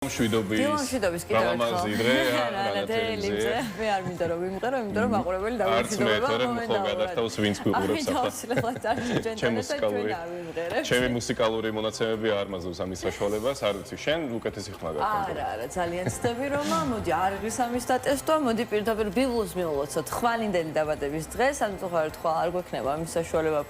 მშვიდობის კიდევ ერთხელ ტელევიზია მე არ მინდა რომ ვიმღერო იმიტომ რომ მაყურებელი დავიწყდება გადახტავს ვინც გიყურებს ჩემი მუსიკალური მონაცემები არ მაძლევს ამის საშუალებას არ ვიცი შენ უკეთესი ხმა გაქვს არა ძალიან ცდები რომ მოდი არ არის ამის დატესტვა მოდი პირდაპირ ბიბლოს მივულოცოთ ხვალინდელი დაბადების დღეს სამწუხაროდ ხვალ არ გვექნება ამის საშუალება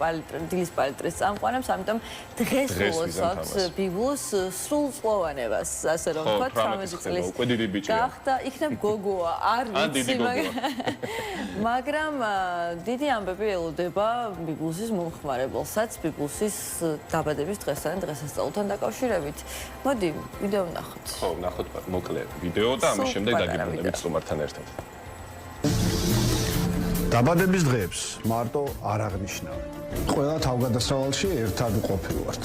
დილის პალიტრის წამყვანებს ამიტომ დღეს ვულოცოთ ბიბლოს სრულწლოვანებას ასე რომ ვთქვათ 18 წლის უკვე დიდი ბიჭია გახდა იქნებ გოგოა არ ვიცი მაგრამ დიდი ამბები ელოდება ბიბლოსის მომხმარებელსაც ბიბლოსის დაბადების დღესთან დღესასწაულთან დაკავშირებით მოდი ვიდეო ვნახოთ ხო ვნახოთ მოკლე ვიდეო და ამის შემდეგ დაგიბრუნდებით სტუმართან ერთად დაბადების დღეებს მარტო არ აღნიშნავენ ყველა თავგადასავალში ერთად ყოფილვართ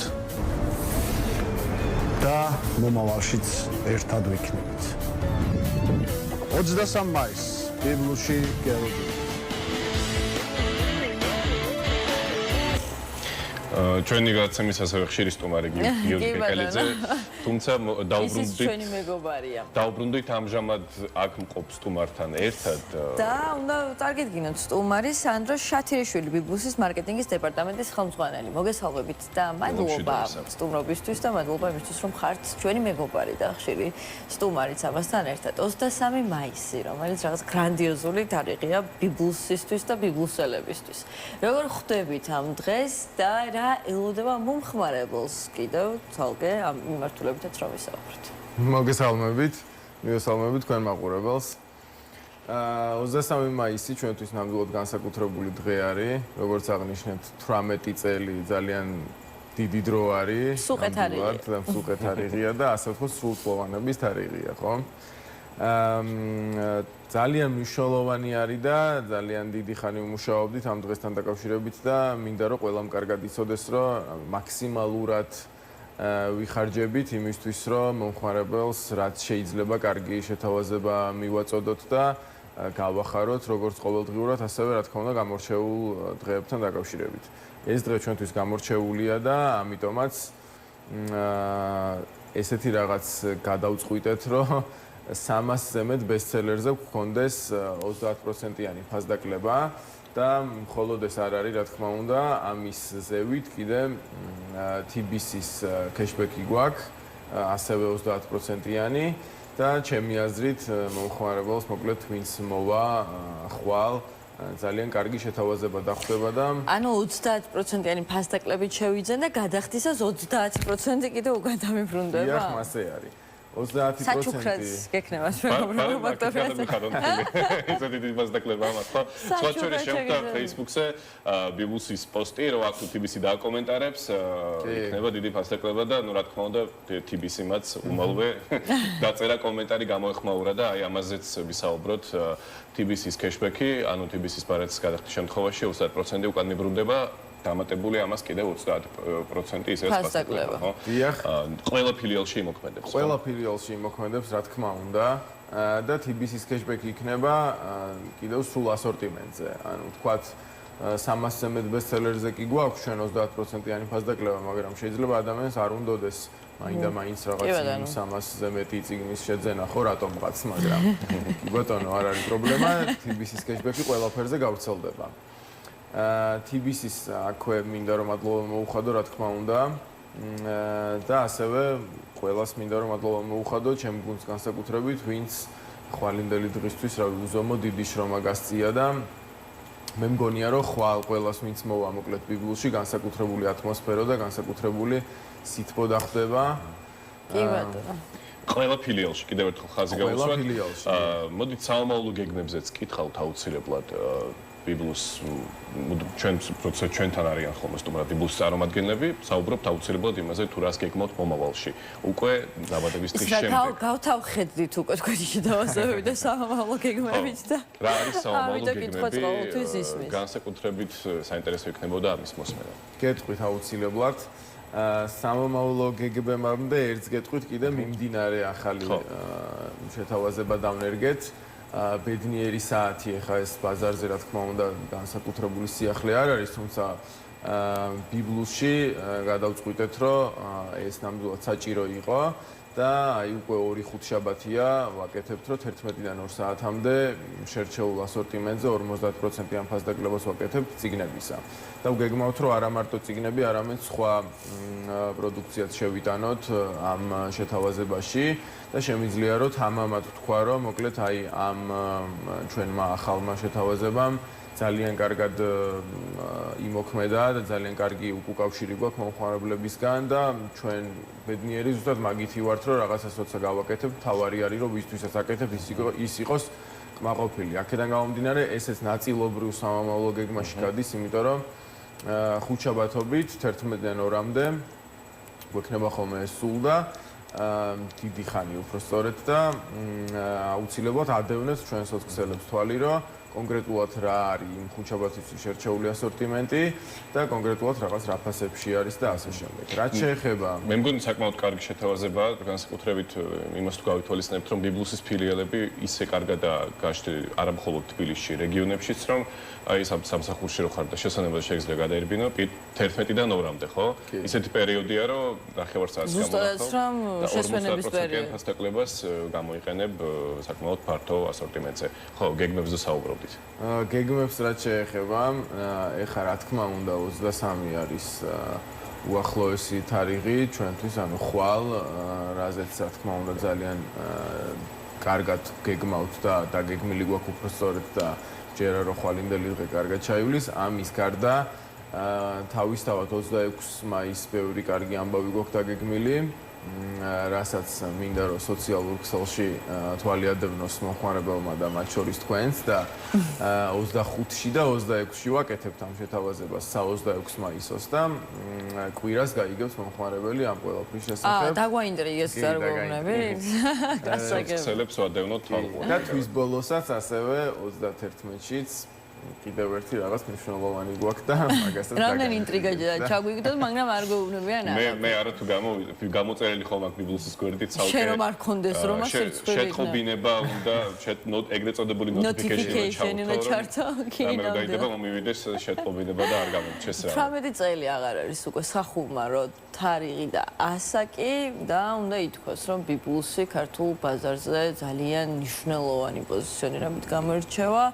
და მომავალშიც ერთად ვიქნებით 23 მაისს ბიბლოში გელოდი ჩვენი გადაცემის ასევე ხშირი სტუმარი გიორგი კეკელიძე თუმცა დაუბრუნდით ამჟამად აქ მყოფ სტუმართან ერთად და უნდა წარგედგინოთ სტუმარი სანდრო შათირიშვილი ბიბლოსის მარკეტინგის დეპარტამენტის ხელმძღვანელი მოგესალმებით და მადლობა სტუმრობისთვის და მადლობა იმისთვის რომ ხართ ჩვენი მეგობარი და ხშირი სტუმარიც ამასთან ერთად 23 მაისი რომელიც რაღაც გრანდიოზული თარიღია ბიბლოსისთვის და ბიბლოსელებისთვის როგორ ხვდებით ამ დღეს და რა ელოდება მომხმარებელს კიდევ თალკე ამ მიმართულებითაც რომ ვისაუბროთ. მოგესალმებით თქვენ მაყურებელს. 23 მაისი ჩვენთვის ნამდვილად განსაკუთრებული დღე არის, როგორც აღნიშნეთ 18 წელი ძალიან დიდი დრო არის. სუყე თარიღია და ასე ვთქვათ სრულწლოვანების თარიღია, ხო? ძალიან მნიშვნელოვანი არის და ძალიან დიდი ხანი ვმუშაობდით ამ დღესთან დაკავშირებით და მინდა რომ ყველამ კარგად იცოდეს რომ მაქსიმალურად ვიხარჯებით იმისთვის რომ მომხმარებელს რაც შეიძლება კარგი შეთავაზება მივაწოდოთ და გავახაროთ როგორც ყოველდღიურად ასევე რა თქმა უნდა გამორჩეულ დღეებთან დაკავშირებით. ეს დღე ჩვენთვის გამორჩეულია და ამიტომაც ესეთი რაღაც გადავწყვიტეთ რომ 300-ზე მეტ ბესტსელერზე გქონდეს 30%-იანი ფასდაკლება და მხოლოდ ეს არ არის, რა თქმა უნდა, ამის ზევით კიდე TBC-ის cashback-ი გვაქვს, ასევე 30%-იანი და ჩემი აზრით მომხმარებელს მოკლედ ვინც მოვა ხვალ ძალიან კარგი შეთავაზება დახვდება და ანუ 30%-იანი ფასდაკლებით შევიძენ და გადახდისას 30% კიდე უკან დამიბრუნდება. დიახ, მასე არის. 30% საჩუქრად გექნება შეუბრალოდ ფაქტორია. ისეთი დიდი ფასდაკლება ამას ხო? სხვა შორის შევხვდა Facebook-ზე ბიბლოსის პოსტი, რომ აქ TBC დააკომენტარებს, იქნება დიდი ფასდაკლება და ნუ რა თქმა უნდა TBC-მაც უმალვე დაწერა კომენტარი გამოეხმაურა და აი ამაზეც ვისაუბროთ TBC-ის cashback-ი, ანუ TBC-ის ბარათის გადახდის შემთხვევაში 30% უკან მიბრუნდება დამატებული ამას კიდევ 30% ისევ ფასდაკლება, ხო? დიახ. ყველა ფილიალში იმოქმედებს. ყველა ფილიალში იმოქმედებს, რა თქმა უნდა, და TBC-ის cashback-ი იქნება კიდევ სულ ასორტიმენტზე. ანუ თქვათ 300-ზე მეტ ბესტსელერზე კი გვაქვს ჩვენ 30%-იანი ფასდაკლება, მაგრამ შეიძლება ადამიანს არ უნდოდეს მაინც რაღაც 300-ზე მეტი წიგნის შეძენა, ხო, რატომღაც, მაგრამ კი ბატონო, არ არის პრობლემა, TBC-ის cashback-ი ყველაფერზე გავრცელდება. TBC-ის აქვე მინდა რომ მადლობა მოუხადო, რა თქმა უნდა. და ასევე ყველას მინდა რომ მადლობა მოუხადო ჩემ გუნდს განსაკუთრებით, ვინც ხვალინდელი დღისთვის რავი უზომო დიდი შრომა გასწია და მე მგონია რომ ხვალ ყველას ვინც მოვა მოკლედ ბიბლოში განსაკუთრებული ატმოსფერო და განსაკუთრებული სითბო დახვდება. კი ბატონო. ყველა ფილიალში კიდევ ერთხელ ხაზი გავუსვათ. მოდით სამომავლო გეგმებზეც კითხავთ აუცილებლად ბიბლოს ჩვენთან არიან ხოლმე სტუმრად ბიბლოს წარმომადგენლები, საუბრობთ აუცილებლად იმაზე, თუ რას გეგმავთ მომავალში. უკვე დაბადების დღის შემდეგ. გავთავხედით უკვე თქვენი შეთავაზებები და სამომავლო გეგმებით და რა არის სამომავლო გეგმები? განსაკუთრებით საინტერესო იქნებოდა ამის მოსმენა. გეტყვით აუცილებლად. სამომავლო გეგმებამდე ერთს გეტყვით კიდე მიმდინარე ახალი შეთავაზება დავნერგეთ. ბედნიერი საათი ახლა ეს ბაზარზე რა თქმა უნდა განსაკუთრებული სიახლე არ არის, თუმცა ბიბლოში გადავწყვიტეთ, რომ ეს ნამდვილად საჭირო იყო და აი უკვე 2-5 შაბათია ვაკეთებთ, რომ 11-დან 2 საათამდე შერჩეულ ასორტიმენტზე 50%-იან ფასდაკლებას ვაკეთებთ წიგნებისა. და ვგეგმავთ, რომ არა მარტო წიგნები, არამედ სხვა პროდუქციაც შევიტანოთ ამ შეთავაზებაში და შემიძლია რომ თამამად ვთქვა, რომ მოკლედ აი ამ ჩვენმა ახალმა შეთავაზებამ ძალიან კარგად იმოქმედა და ძალიან კარგი უკავშირი გვაქვს მომხმარებლებისგან და ჩვენ ბედნიერი ზუსტად მაგითი ვართ, რომ რაღაცას როცა გავაკეთებთ, თავარი არის რომ ვისთვისაც აკეთებთ ის იყოს კმაყოფილი. აქედან გამომდინარე, ესეც ნაწილობრივ სამომავლო გეგმაში გადის, იმიტომ რომ ხუთშაბათობით 11-დან 2-მდე გვექნება ხოლმე ეს სულ და დიდი ხანი უფრო სწორედ და აუცილებლად ადევნებს ჩვენს ოთქსელებს თვალი, რომ კონკრეტულად რა არის იმ ხუთშაბათისთვის შერჩეული ასორტიმენტი და კონკრეტულად რაღაც რა ფასებში არის და ასე შემდეგ. რაც შეეხება მე მგონი საკმაოდ კარგი შეთავაზებაა, განსაკუთრებით იმას თუ გავითვალისწინებთ, რომ ბიბლუსის ფილიალები ისე კარგადაა გაშლი არა მხოლოდ თბილისში, რეგიონებშიც, რომ აი სამსახურში რო ხარ და შესაძლებლად შეიძლება გადაერბინო 11-დან 2-მდე, ხო? ისეთი პერიოდია, რომ ნახევარსაათს გამონახავ და 50%-იან ფასდაკლებას გამოიყენებ საკმაოდ ფართო ასორტიმენტზე. ხო, გეგმებზე საუბრობდით. გეგმებს რაც შეეხება, ეხლა რა თქმა უნდა 23 არის უახლოესი თარიღი ჩვენთვის, ანუ ხვალ, რაზეც რა თქმა უნდა ძალიან კარგად გეგმავთ და დაგეგმილი გვაქვს უფრო სწორედ და ჯერა რო ხვალინდელი დღე კარგად ჩაივლის, ამის გარდა თავისთავად 26 მაისს ბევრი კარგი ამბავი გვაქვს დაგეგმილი, რასაც მინდა რომ სოციალურ ქსელში თვალი ადევნოს მომხმარებელმა და მათ შორის თქვენს და 25-ში და 26-ში ვაკეთებთ ამ შეთავაზებას 26 მაისს და კვირას გაიგებს მომხმარებელი ამ ყველაფრის შესახებ. დაგვაინტერესებს ზარგოვნები? გასაგებია. ქსელებს ვადევნოთ თვალყურს. და თვის ბოლოსაც ასევე 31-შიც კიდევ ერთი რაღაც მნიშვნელოვანი გვაქვს და მაგასაც რამდენი ინტრიგა ჩაგვიგდოთ, მაგრამ არ გვეუბნებიან არა. მე არა თუ გამოწერილი ხოლმე ბიბლუსის გვერდით ცალკე. შენ რომ არ გქონდეს რომ სიცხვილე შეტყობინება უნდა ეგრეთ წოდებული notification-ი უნდა ჩართო. და მე დაიდება მომივიდეს შეტყობინება და არ გამომჩეს რა. 18 წელი აღარ არის უკვე სახულმა რომ თარიღი და ასაკი და უნდა ითქვას რომ ბიბლუსი ქართულ ბაზარზე ძალიან მნიშვნელოვანი პოზიციონირებით გამოირჩევა.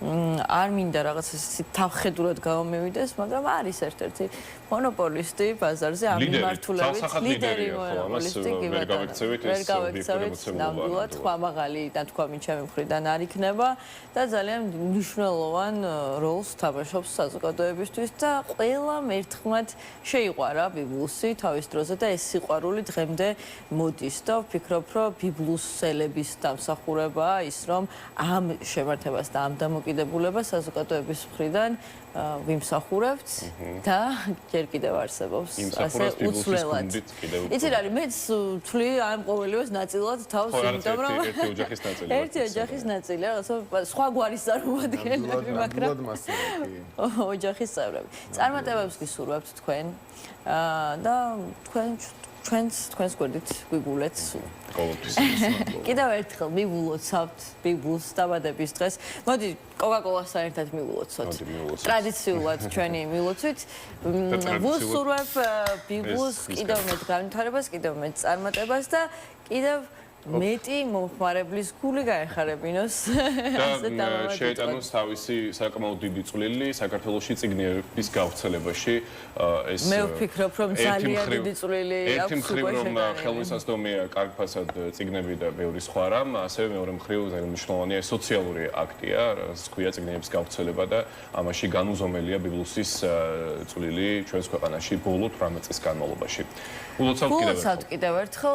არ მინდა რაღაც ისეთი თავხედურად გამომივიდეს, მაგრამ არის ერთ-ერთი მონოპოლისტი ბაზარზე ამ მიმართულებით, ლიდერი მონოპოლისტი კი ბატონო. ვერ გავექცევით ნამდვილად, ხმამაღალი ნათქვამი ჩემი მხრიდან არ იქნება და ძალიან მნიშვნელოვან როლს თამაშობს საზოგადოებისთვის და ყველამ ერთხმად შეიყვარა ბიბლუსი თავის დროზე და ეს სიყვარული დღემდე მოდის და ვფიქრობ, რომ ბიბლუსელების დამსახურებაა ის, რომ ამ შემართებას და ამ დამოკიდებულებას საზოგადოების მხრიდან ვიმსახურებთ და ჯერ კიდევ არსებობს ასე უცვლელად. იცი რა არის, მეც ვთვლი ამ ყოველივეს ნაწილად თავს, იმიტომ რომ ერთი ოჯახის ნაწილია. ერთი ოჯახის ნაწილია, რაღაცა სხვა გვარის წარმომადგენლები, მაგრამ ოჯახის წევრები. წარმატებებს გისურვებთ თქვენ და თქვენს გვერდით გვიგულეთ სულ. კიდევ ერთხელ მივულოცავთ ბიბლუს დაბადების დღეს. მოდი კოკა-კოლასთან ერთად მივულოცოთ. ტრადიციულად ჩვენი მივულოცვით. ვუსურვებ ბიბლუს კიდევ მეტ განვითარებას, კიდევ მეტ წარმატებას და კიდევ მეტი მომხმარებლის გული გაეხარებინოს. და შეეტანოს თავისი საკმაოდ დიდი წვლილი საქართველოში წიგნების გავრცელებაში. ეს მე ვფიქრობ, რომ ძალიან დიდი წვლილი აქვს. ერთი მხრივ რომ ხელმისაწვდომია კარგ ფასად წიგნები და ბევრი სხვა რამ, ასევე მეორე მხრივ ძალიან მნიშვნელოვანია სოციალური აქტია, რაც ქვია წიგნების გავრცელება და ამაში განუზომელია ბიბლუსის წვლილი ჩვენს ქვეყანაში ბოლო 18 წლის განმავლობაში. ულოცავთ კიდევ ერთხელ.